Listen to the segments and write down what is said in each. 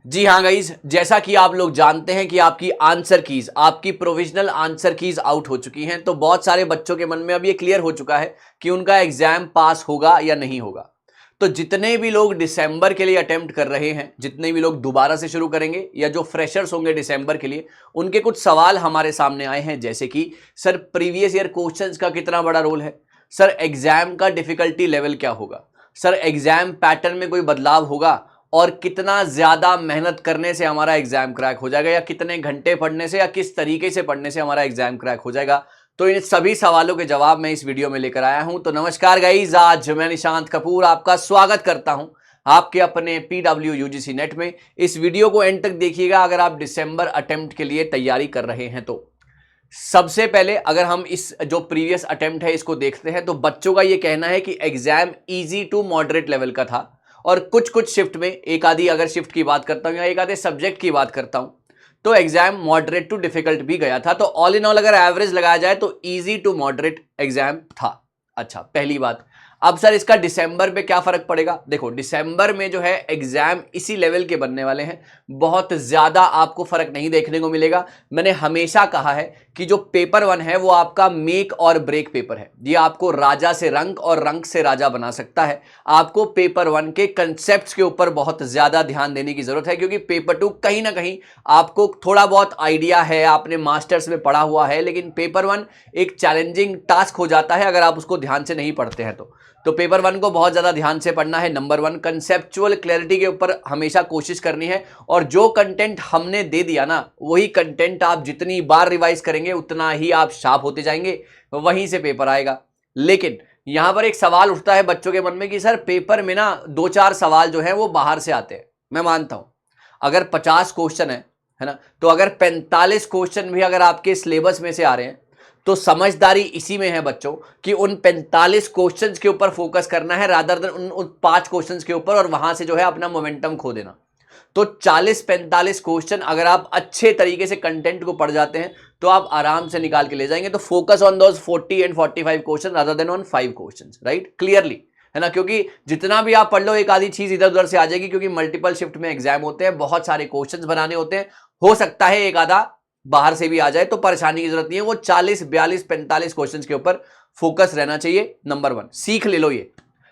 जी हाँ गाइज, जैसा कि आप लोग जानते हैं कि आपकी आंसर कीज, आपकी प्रोविजनल आंसर कीज आउट हो चुकी हैं। तो बहुत सारे बच्चों के मन में अब ये क्लियर हो चुका है कि उनका एग्जाम पास होगा या नहीं होगा। तो जितने भी लोग दिसंबर के लिए अटेम्प्ट कर रहे हैं, जितने भी लोग दोबारा से शुरू करेंगे या जो फ्रेशर्स होंगे दिसंबर के लिए, उनके कुछ सवाल हमारे सामने आए हैं। जैसे कि सर, प्रीवियस ईयर क्वेश्चंस का कितना बड़ा रोल है? सर, एग्जाम का डिफिकल्टी लेवल क्या होगा? सर, एग्जाम पैटर्न में कोई बदलाव होगा? और कितना ज्यादा मेहनत करने से हमारा एग्जाम क्रैक हो जाएगा, या कितने घंटे पढ़ने से या किस तरीके से पढ़ने से हमारा एग्जाम क्रैक हो जाएगा? तो इन सभी सवालों के जवाब मैं इस वीडियो में लेकर आया हूं। तो नमस्कार गाइस, आज मैं निशांत कपूर आपका स्वागत करता हूं आपके अपने पीडब्ल्यू यूजीसी नेट में। इस वीडियो को एंड तक देखिएगा अगर आप दिसंबर अटेम्प्ट के लिए तैयारी कर रहे हैं तो। सबसे पहले अगर हम इस जो प्रीवियस अटेम्प्ट है इसको देखते हैं, तो बच्चों का यह कहना है कि exam easy to moderate level का था, और कुछ कुछ शिफ्ट में, एक आधी अगर शिफ्ट की बात करता हूं या एक आधे सब्जेक्ट की बात करता हूं, तो एग्जाम मॉडरेट टू डिफिकल्ट भी गया था। तो ऑल इन ऑल अगर एवरेज लगाया जाए तो इजी टू मॉडरेट एग्जाम था। अच्छा, पहली बात। अब सर, इसका दिसंबर पे क्या फर्क पड़ेगा? देखो, दिसंबर में जो है एग्जाम इसी लेवल के बनने वाले हैं, बहुत ज्यादा आपको फर्क नहीं देखने को मिलेगा। मैंने हमेशा कहा है कि जो पेपर 1 है वो आपका मेक और ब्रेक पेपर है। ये आपको राजा से रंक और रंक से राजा बना सकता है। आपको पेपर 1 के कंसेप्ट्स के ऊपर बहुत ज्यादा ध्यान देने की जरूरत है, क्योंकि पेपर 2 कहीं ना कहीं आपको थोड़ा बहुत आइडिया है, आपने मास्टर्स में पढ़ा हुआ है, लेकिन पेपर 1 एक चैलेंजिंग टास्क हो जाता है अगर आप उसको ध्यान से नहीं पढ़ते हैं तो पेपर 1 को बहुत ज्यादा ध्यान से पढ़ना है। नंबर 1, कंसेप्चुअल क्लैरिटी के ऊपर हमेशा कोशिश करनी है, और जो कंटेंट हमने दे दिया ना, वही कंटेंट आप जितनी बार रिवाइज करेंगे उतना ही आप शार्प होते जाएंगे, वहीं से पेपर आएगा। लेकिन यहां पर एक सवाल उठता है बच्चों के मन में कि सर, पेपर में ना 2-4 सवाल जो है वो बाहर से आते हैं। मैं मानता हूं, अगर 50 क्वेश्चन है ना, तो अगर 45 क्वेश्चन भी अगर आपके सिलेबस में से आ रहे हैं, तो समझदारी इसी में है बच्चों कि उन 45 क्वेश्चंस के ऊपर फोकस करना है, रादर देन उन 5 क्वेश्चंस के ऊपर, और वहां से जो है अपना मोमेंटम खो देना। तो 40-45 क्वेश्चन अगर आप अच्छे तरीके से कंटेंट को पढ़ जाते हैं तो आप आराम से निकाल के ले जाएंगे। तो focus on those 40 and 45 question rather than on 5 questions, right? Clearly, है ना? क्योंकि जितना भी आप पढ़ लो, एक आधी चीज इधर उधर से आ जाएगी, क्योंकि मल्टीपल शिफ्ट में एग्जाम होते हैं, बहुत सारे क्वेश्चंस बनाने होते हैं। हो सकता है एक आधा बाहर से भी आ जाए, तो परेशानी की जरूरत नहीं है। वो 40, 42, 45 क्वेश्चन के ऊपर फोकस रहना चाहिए। नंबर 1 सीख ले लो ये।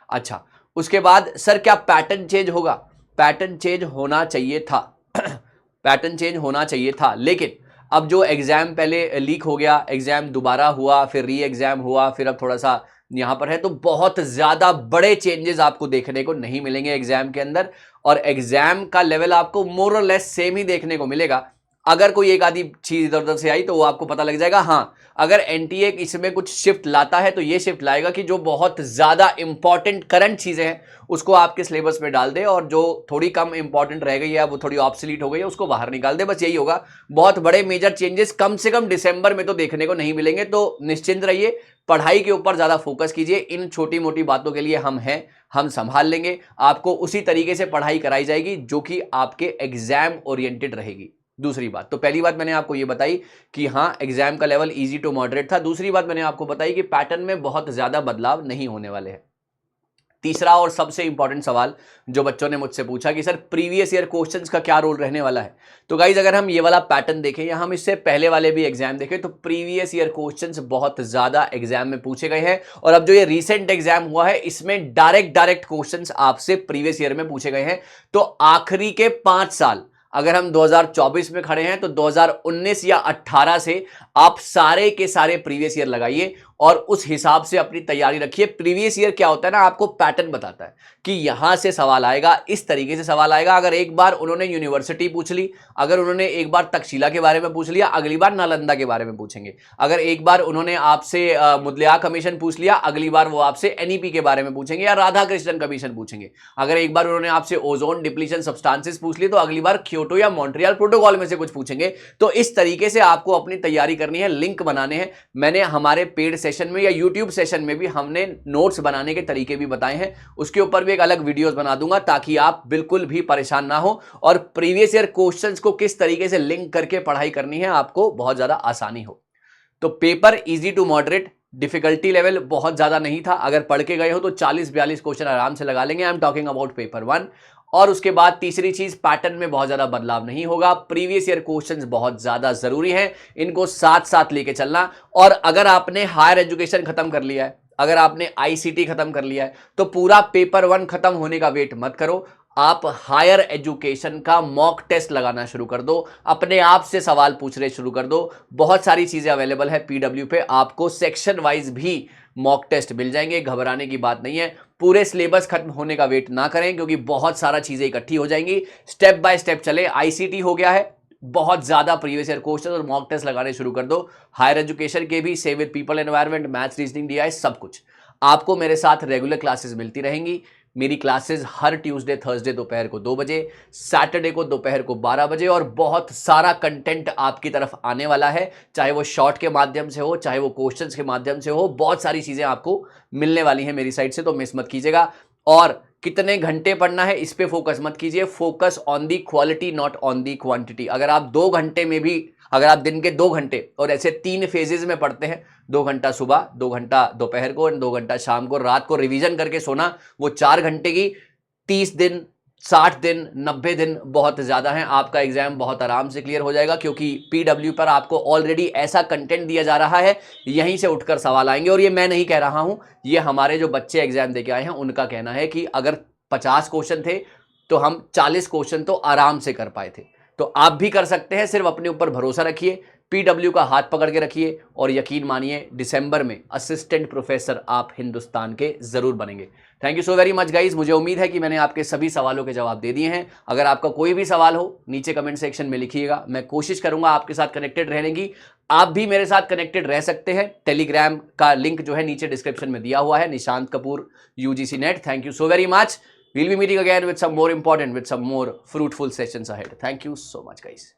अच्छा, उसके बाद सर, क्या पैटर्न चेंज होगा? पैटर्न चेंज होना चाहिए था पैटर्न चेंज होना चाहिए था, लेकिन अब जो एग्जाम पहले लीक हो गया, एग्जाम दोबारा हुआ, फिर री एग्जाम हुआ, फिर अब थोड़ा सा यहां पर है, तो बहुत ज्यादा बड़े चेंजेस आपको देखने को नहीं मिलेंगे एग्जाम के अंदर, और एग्जाम का लेवल आपको मोर और लेस सेम ही देखने को मिलेगा। अगर कोई एक आधी चीज इधर उधर से आई तो वो आपको पता लग जाएगा। हाँ, अगर एनटीए इसमें कुछ शिफ्ट लाता है तो ये शिफ्ट लाएगा कि जो बहुत ज्यादा इंपॉर्टेंट करंट चीजें हैं उसको आपके सिलेबस में डाल दे, और जो थोड़ी कम इंपॉर्टेंट रह गई है, वो थोड़ी ऑब्सोलीट हो गई है, उसको बाहर निकाल दे। बस यही होगा। बहुत बड़े मेजर चेंजेस कम से कम दिसंबर में तो देखने को नहीं मिलेंगे। तो निश्चिंत रहिए, पढ़ाई के ऊपर ज्यादा फोकस कीजिए। इन छोटी मोटी बातों के लिए हम हैं, हम संभाल लेंगे। आपको उसी तरीके से पढ़ाई कराई जाएगी जो कि आपके एग्जाम ओरिएंटेड रहेगी। दूसरी बात, तो पहली बात मैंने आपको यह बताई कि हां, एग्जाम का लेवल इजी टू मॉडरेट था। दूसरी बात मैंने आपको बताई कि पैटर्न में बहुत ज्यादा बदलाव नहीं होने वाले हैं। तीसरा और सबसे इंपॉर्टेंट सवाल जो बच्चों ने मुझसे पूछा कि सर, प्रीवियस ईयर क्वेश्चंस का क्या रोल रहने वाला है? तो गाइज, अगर हम ये वाला पैटर्न देखें या हम इससे पहले वाले भी एग्जाम देखें, तो प्रीवियस ईयर क्वेश्चंस बहुत ज्यादा एग्जाम में पूछे गए हैं। और अब जो ये रीसेंट एग्जाम हुआ है, इसमें डायरेक्ट क्वेश्चंस आपसे प्रीवियस ईयर में पूछे गए हैं। तो आखिरी के 5 साल, अगर हम 2024 में खड़े हैं तो 2019 या 18 से आप सारे के सारे प्रीवियस ईयर लगाइए और उस हिसाब से अपनी तैयारी रखिए। प्रीवियस ईयर क्या होता है ना, आपको पैटर्न बताता है कि यहां से सवाल आएगा, इस तरीके से सवाल आएगा। अगर एक बार उन्होंने यूनिवर्सिटी पूछ ली, अगर उन्होंने एक बार तक्षशिला के बारे में पूछ लिया, अगली बार नालंदा के बारे में पूछेंगे। अगर एक बार उन्होंने आपसे मुदलिया कमीशन पूछ लिया, अगली बार वो आपसे एनईपी के बारे में पूछेंगे या राधा कृष्णन कमीशन पूछेंगे। अगर एक बार उन्होंने आपसे ओजोन डिप्लीशन सब्सटेंसेस पूछ ली, तो अगली बार क्योटो या मॉन्ट्रियल प्रोटोकॉल में से कुछ पूछेंगे। तो इस तरीके से आपको अपनी तैयारी करनी है, लिंक बनाने हैं। मैंने हमारे पेड सेशन में या यूट्यूब सेशन में भी हमने नोट्स बनाने के तरीके भी बताए हैं, उसके ऊपर भी एक अलग वीडियोस बना दूंगा, ताकि आप बिल्कुल भी परेशान ना हो और प्रीवियस ईयर क्वेश्चंस को किस तरीके से लिंक करके पढ़ाई करनी है आपको बहुत ज्यादा आसानी हो। तो paper easy to moderate, difficulty level बहुत ज्यादा नहीं था। अगर पढ़ के गए हो तो 40-42 क्वेश्चन आराम से लगा लेंगे। I am talking about paper 1। और उसके बाद तीसरी चीज, पैटर्न में बहुत ज्यादा बदलाव नहीं होगा। प्रीवियस ईयर क्वेश्चंस बहुत ज्यादा जरूरी हैं, इनको साथ साथ लेके चलना। और अगर आपने हायर एजुकेशन खत्म कर लिया है, अगर आपने आईसीटी खत्म कर लिया है, तो पूरा पेपर 1 खत्म होने का वेट मत करो। आप हायर एजुकेशन का मॉक टेस्ट लगाना शुरू कर दो, अपने आप से सवाल पूछने शुरू कर दो। बहुत सारी चीजें अवेलेबल है पीडब्ल्यू पे, आपको सेक्शन वाइज भी मॉक टेस्ट मिल जाएंगे, घबराने की बात नहीं है। पूरे सिलेबस खत्म होने का वेट ना करें, क्योंकि बहुत सारा चीजें इकट्ठी हो जाएंगी। स्टेप बाय स्टेप चले। आईसीटी हो गया है, बहुत ज्यादा प्रीवियस ईयर क्वेश्चन और मॉक टेस्ट लगाने शुरू कर दो। हायर एजुकेशन के भी, save with people environment, maths, reasoning, DI, सब कुछ आपको मेरे साथ रेगुलर क्लासेस मिलती रहेंगी। मेरी क्लासेस हर ट्यूसडे थर्सडे दोपहर को 2 बजे, सैटरडे को दोपहर को 12 बजे, और बहुत सारा कंटेंट आपकी तरफ आने वाला है, चाहे वो शॉर्ट के माध्यम से हो, चाहे वो क्वेश्चंस के माध्यम से हो। बहुत सारी चीजें आपको मिलने वाली हैं मेरी साइड से, तो मिस मत कीजिएगा। और कितने घंटे पढ़ना है इस पे फोकस मत कीजिए, focus on the quality not on the quantity. अगर आप 2 घंटे में भी, अगर आप दिन के 2 घंटे और ऐसे 3 फेजेस में पढ़ते हैं, 2 घंटा सुबह, 2 घंटा दोपहर को, 2 घंटा शाम को, रात को रिवीजन करके सोना, वो 4 घंटे की 30 दिन, 60 दिन, 90 दिन बहुत ज्यादा है। आपका एग्जाम बहुत आराम से क्लियर हो जाएगा, क्योंकि पीडब्ल्यू पर आपको ऑलरेडी ऐसा कंटेंट दिया जा रहा है, यहीं से उठकर सवाल आएंगे। और ये मैं नहीं कह रहा हूं, ये हमारे जो बच्चे एग्जाम देके आए हैं उनका कहना है कि अगर 50 क्वेश्चन थे तो हम 40 क्वेश्चन तो आराम से कर पाए थे। तो आप भी कर सकते हैं, सिर्फ अपने ऊपर भरोसा रखिए, पीडब्ल्यू का हाथ पकड़ के रखिए, और यकीन मानिए दिसंबर में असिस्टेंट प्रोफेसर आप हिंदुस्तान के जरूर बनेंगे। Thank you so very much guys. मुझे उम्मीद है कि मैंने आपके सभी सवालों के जवाब दे दिए हैं। अगर आपका कोई भी सवाल हो नीचे कमेंट सेक्शन में लिखिएगा, मैं कोशिश करूंगा आपके साथ कनेक्टेड रहने की। आप भी मेरे साथ कनेक्टेड रह सकते हैं, टेलीग्राम का लिंक जो है नीचे डिस्क्रिप्शन में दिया हुआ है, Nishant Kapoor UGC net. Thank you so very much. We'll be meeting again with some more important, with some more fruitful sessions ahead. Thank you so much, guys.